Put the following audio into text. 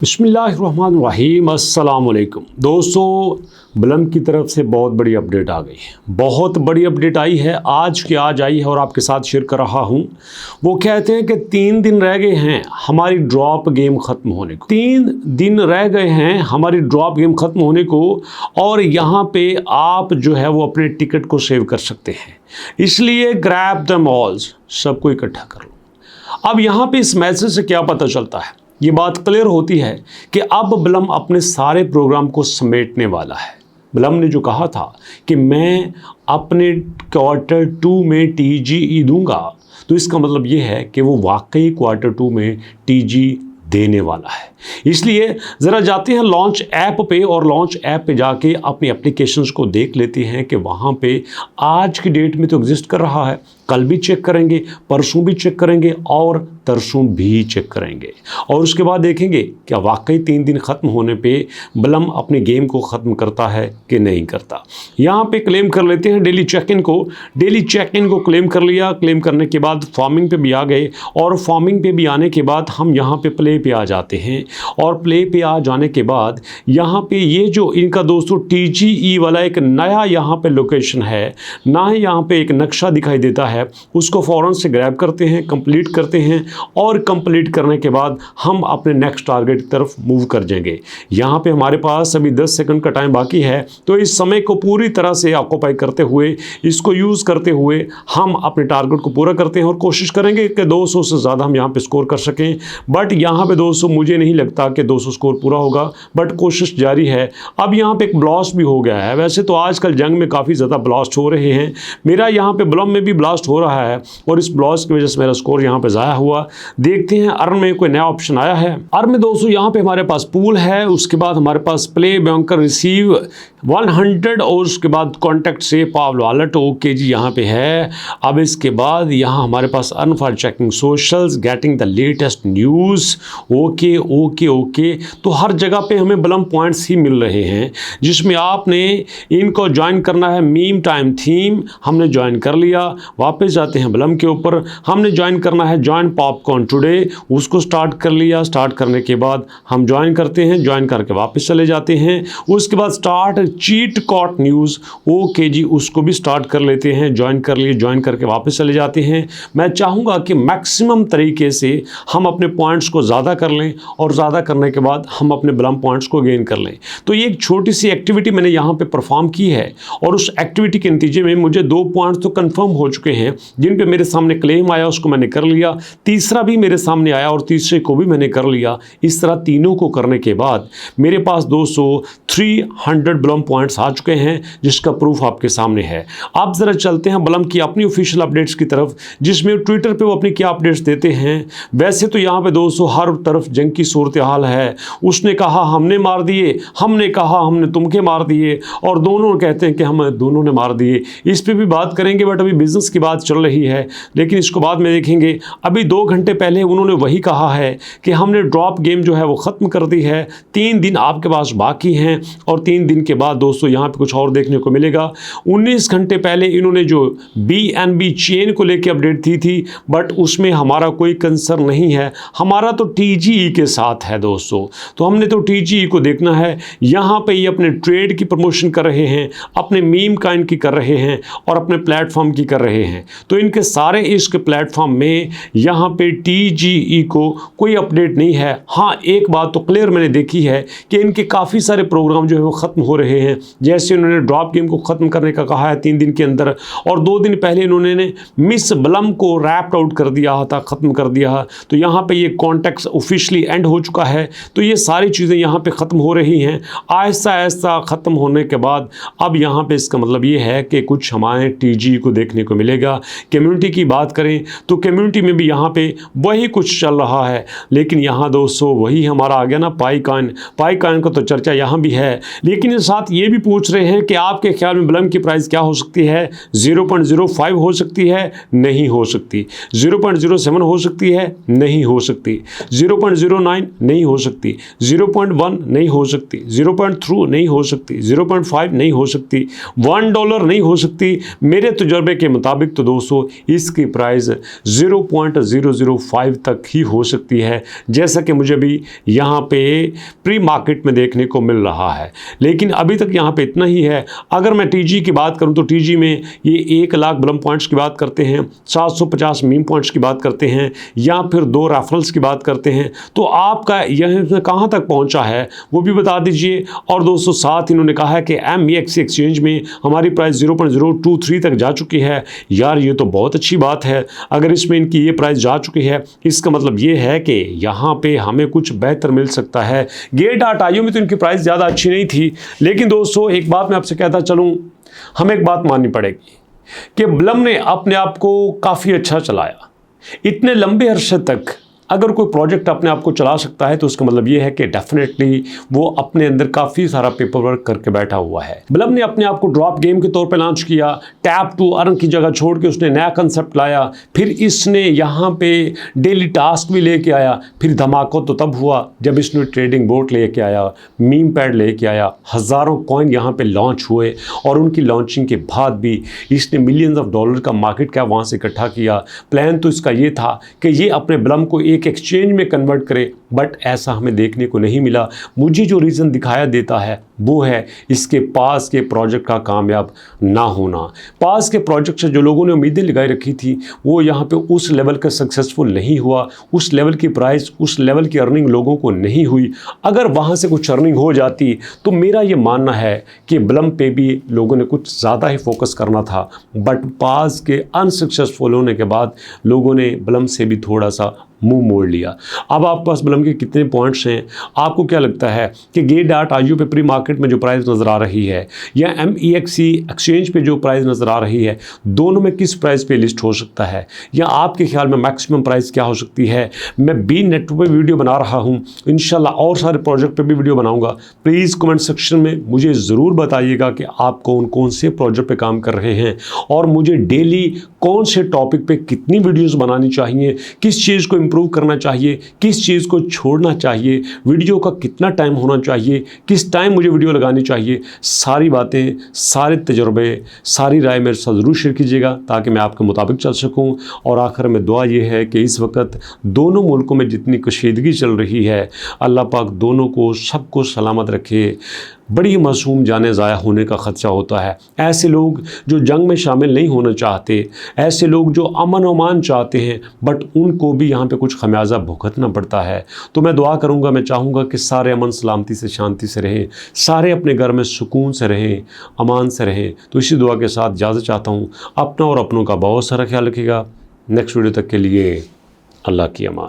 बिस्मिल्लाहिर्रहमानिर्रहीम। अस्सलाम वालेकुम दोस्तों, बलम की तरफ से बहुत बड़ी अपडेट आ गई है। बहुत बड़ी अपडेट आई है, आज आई है और आपके साथ शेयर कर रहा हूँ। वो कहते हैं कि 3 दिन रह गए हैं हमारी ड्रॉप गेम ख़त्म होने को। 3 दिन रह गए हैं हमारी ड्रॉप गेम ख़त्म होने को और यहाँ पे आप जो है वो अपने टिकट को सेव कर सकते हैं। इसलिए ग्रैब द मॉल्स, सबको इकट्ठा कर लो। अब यहाँ पे इस मैसेज से क्या पता चलता है, ये बात क्लियर होती है कि अब बलम अपने सारे प्रोग्राम को समेटने वाला है। बलम ने जो कहा था कि मैं अपने Q2 में TGE दूंगा, तो इसका मतलब ये है कि वो वाकई Q2 में TG देने वाला है। इसलिए ज़रा जाते हैं लॉन्च ऐप पे और लॉन्च ऐप पे जाके अपनी एप्लीकेशंस को देख लेते हैं कि वहाँ पे आज की डेट में तो एग्जिस्ट कर रहा है। कल भी चेक करेंगे, परसों भी चेक करेंगे और तरसों भी चेक करेंगे और उसके बाद देखेंगे क्या वाकई 3 दिन ख़त्म होने पे बलम अपने गेम को ख़त्म करता है कि नहीं करता। यहाँ पे क्लेम कर लेते हैं डेली चेक इन को। डेली चेक इन को क्लेम कर लिया। क्लेम करने के बाद फार्मिंग पे भी आ गए और फार्मिंग पे भी आने के बाद हम यहाँ पे प्ले पे आ जाते हैं और प्ले पे आ जाने के बाद यहाँ पे ये जो इनका दोस्तों TGE वाला एक नया यहाँ पे लोकेशन है, ना ही यहाँ पे एक नक्शा दिखाई देता है, उसको फ़ौरन से ग्रैब करते हैं, कंप्लीट करते हैं और कंप्लीट करने के बाद हम अपने नेक्स्ट टारगेट की तरफ मूव कर जाएंगे। यहाँ पे हमारे पास अभी 10 सेकंड का टाइम बाकी है, तो इस समय को पूरी तरह से ऑक्यूपाई करते हुए, इसको यूज़ करते हुए हम अपने टारगेट को पूरा करते हैं और कोशिश करेंगे कि 200 से ज़्यादा हम यहाँ पे स्कोर कर सकें। बट यहाँ पे 200 मुझे नहीं लगता कि 200 स्कोर पूरा होगा, बट कोशिश जारी है। अब यहाँ पे एक ब्लास्ट भी हो गया है। वैसे तो आजकल जंग में काफ़ी ज़्यादा ब्लास्ट हो रहे हैं, मेरा यहाँ पे बलम में भी ब्लास्ट हो रहा है और इस ब्लास्ट की वजह से मेरा स्कोर यहाँ पे ज़ाया हुआ। देखते हैं अर्न में कोई नया ऑप्शन आया है। अर्न में दोस्तों यहाँ पे हमारे पास पूल है, उसके बाद हमारे पास प्ले बैंकर रिसीव 100 और उसके बाद कॉन्टैक्ट से पावल वॉलेट ओके जी यहाँ पे है। अब इसके बाद यहाँ हमारे पास earn for checking socials, getting the latest news, okay okay okay. तो हर जगह पे हमें बलम पॉइंट्स ही मिल रहे हैं, जिसमें आपने इनको ज्वाइन करना है। मीम टाइम थीम हमने ज्वाइन कर लिया। वापस जाते हैं बलम के ऊपर, हमने ज्वाइन करना है जॉइन पॉपकॉर्न टुडे, उसको स्टार्ट कर लिया। स्टार्ट करने के बाद हम ज्वाइन करते हैं, ज्वाइन करके वापस चले जाते हैं। उसके बाद स्टार्ट चीट कॉट न्यूज़, ओके जी, उसको भी स्टार्ट कर लेते हैं। ज्वाइन कर लिए, ज्वाइन करके वापस चले जाते हैं। मैं चाहूँगा कि मैक्सिमम तरीके से हम अपने पॉइंट्स को ज़्यादा कर लें और ज़्यादा करने के बाद हम अपने बलम पॉइंट्स को गेन कर लें। तो ये एक छोटी सी एक्टिविटी मैंने यहाँ पे परफॉर्म की है और उस एक्टिविटी के नतीजे में मुझे 2 पॉइंट्स तो कंफर्म हो चुके हैं, जिन पे मेरे सामने क्लेम आया उसको मैंने कर लिया, तीसरा भी मेरे सामने आया और तीसरे को भी मैंने कर लिया। इस तरह तीनों को करने के बाद मेरे पास 300 बलम पॉइंट्स आ चुके हैं, जिसका प्रूफ आपके सामने है। आप ज़रा चलते हैं बलम की अपनी ऑफिशियल अपडेट्स की तरफ, जिसमें ट्विटर पे वो अपनी क्या अपडेट्स देते हैं। वैसे तो यहाँ पे दोस्तों हर तरफ जंग की सूरत हाल है। उसने कहा हमने मार दिए, हमने कहा हमने तुमके मार दिए और दोनों कहते हैं कि हम दोनों ने मार दिए। इस पर भी बात करेंगे, बट अभी बिजनेस की बात चल रही है, लेकिन इसको बाद में देखेंगे। अभी 2 घंटे पहले उन्होंने वही कहा है कि हमने ड्रॉप गेम जो है वो ख़त्म कर दी है, 3 दिन आपके पास बाकी हैं और 3 दिन के बाद दोस्तों यहाँ पे कुछ और देखने को मिलेगा। 19 घंटे पहले इन्होंने जो BNB चेन को लेकर अपडेट दी थी, बट उसमें हमारा कोई कंसर्न नहीं है, हमारा तो TGE के साथ है दोस्तों। तो हमने तो TGE को देखना है। यहाँ पे ये अपने ट्रेड की प्रमोशन कर रहे हैं, अपने मीम काइन की कर रहे हैं और अपने प्लेटफॉर्म की कर रहे हैं। तो इनके सारे इस प्लेटफॉर्म में यहाँ पे TGE को कोई अपडेट नहीं है। हाँ, एक बात तो क्लियर मैंने देखी है कि इनके काफ़ी सारे प्रोग्राम जो है वो ख़त्म हो रहे हैं। जैसे उन्होंने ड्रॉप गेम को ख़त्म करने का कहा है 3 दिन के अंदर, और 2 दिन पहले इन्होंने मिस बलम को रैप्ड आउट कर दिया था, ख़त्म कर दिया। तो यहाँ पे ये कॉन्टैक्ट ऑफिशियली एंड हो चुका है। तो ये सारी चीज़ें यहाँ पे ख़त्म हो रही हैं आहिस्ता आहिस्ता। ख़त्म होने के बाद अब यहाँ पे इसका मतलब ये है कि कुछ हमारे TGE को देखने को मिलेगा। कम्युनिटी की बात करें तो कम्युनिटी में भी यहाँ पे वही कुछ चल रहा है, लेकिन यहाँ दोस्तों वही हमारा आ गया ना पाई कॉइन का तो चर्चा यहाँ भी है। लेकिन साथ ये भी पूछ रहे हैं कि आपके ख्याल में बलम की प्राइस क्या हो सकती है। 0.05 हो सकती है, नहीं हो सकती। 0.07 हो सकती है, नहीं हो सकती। 0.09 नहीं हो सकती। 0.1 नहीं हो सकती। 0.3 नहीं हो सकती। 0.5 नहीं हो सकती। $1 नहीं हो सकती। मेरे तजुर्बे के मुताबिक तो दोस्तों इसकी प्राइस 0.005 तक ही हो सकती है, जैसा कि मुझे भी यहाँ पे प्री मार्केट में देखने को मिल रहा है। लेकिन अभी तक यहाँ पे इतना ही है। अगर मैं टीजी की बात करूँ तो टीजी में ये 1 लाख बलम पॉइंट्स की बात करते हैं, 750 मीम पॉइंट्स की बात करते हैं, या फिर 2 रेफरल्स की बात करते हैं, तो आपका यह कहाँ तक पहुँचा है वो भी बता दीजिए। और दोस्तों साथ इन्होंने कहा है कि MEXC एक्सचेंज में हमारी प्राइस 0.023 तक जा चुकी है। यार ये तो बहुत अच्छी बात है। अगर इसमें इनकी ये प्राइस जा चुकी है, इसका मतलब ये है कि यहाँ पे हमें कुछ बेहतर मिल सकता है। Gate.io में तो इनकी प्राइस ज़्यादा अच्छी नहीं थी, लेकिन दोस्तों एक बात मैं आपसे कहता चलूँ, हमें एक बात माननी पड़ेगी कि ब्लम ने अपने आप को काफ़ी अच्छा चलाया। इतने लंबे अरसे तक अगर कोई प्रोजेक्ट अपने आप को चला सकता है तो उसका मतलब ये है कि डेफिनेटली वो अपने अंदर काफ़ी सारा पेपर वर्क करके बैठा हुआ है। ब्लम ने अपने आप को ड्रॉप गेम के तौर पे लॉन्च किया, टैप टू अर्न की जगह छोड़ के उसने नया कंसेप्ट लाया, फिर इसने यहाँ पे डेली टास्क भी लेके आया। फिर धमाका तो तब हुआ जब इसने ट्रेडिंग बोट लेके आया, मीम पैड लेके आया, हज़ारों कॉइन यहाँ पे लॉन्च हुए, और उनकी लॉन्चिंग के बाद भी इसने मिलियंस ऑफ डॉलर का मार्केट कैप वहाँ से इकट्ठा किया। प्लान तो इसका ये था कि ये अपने ब्लम को एक एक्सचेंज में कन्वर्ट करे, बट ऐसा हमें देखने को नहीं मिला। मुझे जो रीज़न दिखाया देता है वो है इसके पास के प्रोजेक्ट का कामयाब ना होना। पास के प्रोजेक्ट से जो लोगों ने उम्मीदें लगाई रखी थी वो यहाँ पे उस लेवल का सक्सेसफुल नहीं हुआ, उस लेवल की प्राइस, उस लेवल की अर्निंग लोगों को नहीं हुई। अगर वहाँ से कुछ अर्निंग हो जाती तो मेरा ये मानना है कि ब्लम पे भी लोगों ने कुछ ज़्यादा ही फोकस करना था, बट पास के अनसक्सेसफुल होने के बाद लोगों ने ब्लम से भी थोड़ा सा मुंह मोड़ लिया। अब आपके पास ब्लम के कितने पॉइंट्स हैं? आपको क्या लगता है कि Gate.io पे प्री मार्केट में जो प्राइस नज़र आ रही है या MEXC एक्सचेंज पे जो प्राइस नज़र आ रही है, दोनों में किस प्राइस पे लिस्ट हो सकता है, या आपके ख्याल में मैक्सिमम प्राइस क्या हो सकती है? मैं बीन नेटवर्क पे वीडियो बना रहा हूँ, इंशाल्लाह और सारे प्रोजेक्ट पे भी वीडियो बनाऊँगा। प्लीज़ कमेंट सेक्शन में मुझे ज़रूर बताइएगा कि आप कौन कौन से प्रोजेक्ट पर काम कर रहे हैं, और मुझे डेली कौन से टॉपिक पर कितनी वीडियोज़ बनानी चाहिए, किस चीज़ को इंप्रूव करना चाहिए, किस चीज़ को छोड़ना चाहिए, वीडियो का कितना टाइम होना चाहिए, किस टाइम मुझे वीडियो लगानी चाहिए। सारी बातें, सारे तजुर्बे, सारी राय मेरे साथ ज़रूर शेयर कीजिएगा ताकि मैं आपके मुताबिक चल सकूं। और आखिर में दुआ ये है कि इस वक्त दोनों मुल्कों में जितनी कशीदगी चल रही है, अल्लाह पाक दोनों को, सबको सलामत रखे। बड़ी मासूम जानें ज़ाया होने का ख़दशा होता है। ऐसे लोग जो जंग में शामिल नहीं होना चाहते, ऐसे लोग जो अमन अमान चाहते हैं, बट उनको भी यहाँ पे कुछ खमियाजा भुगतना पड़ता है। तो मैं दुआ करूँगा, मैं चाहूँगा कि सारे अमन सलामती से, शांति से रहें, सारे अपने घर में सुकून से रहें, अमान से रहें। तो इसी दुआ के साथ इजाज़त चाहता हूँ। अपना और अपनों का बहुत सारा ख्याल रखिएगा। नेक्स्ट वीडियो तक के लिए अल्लाह की अमान।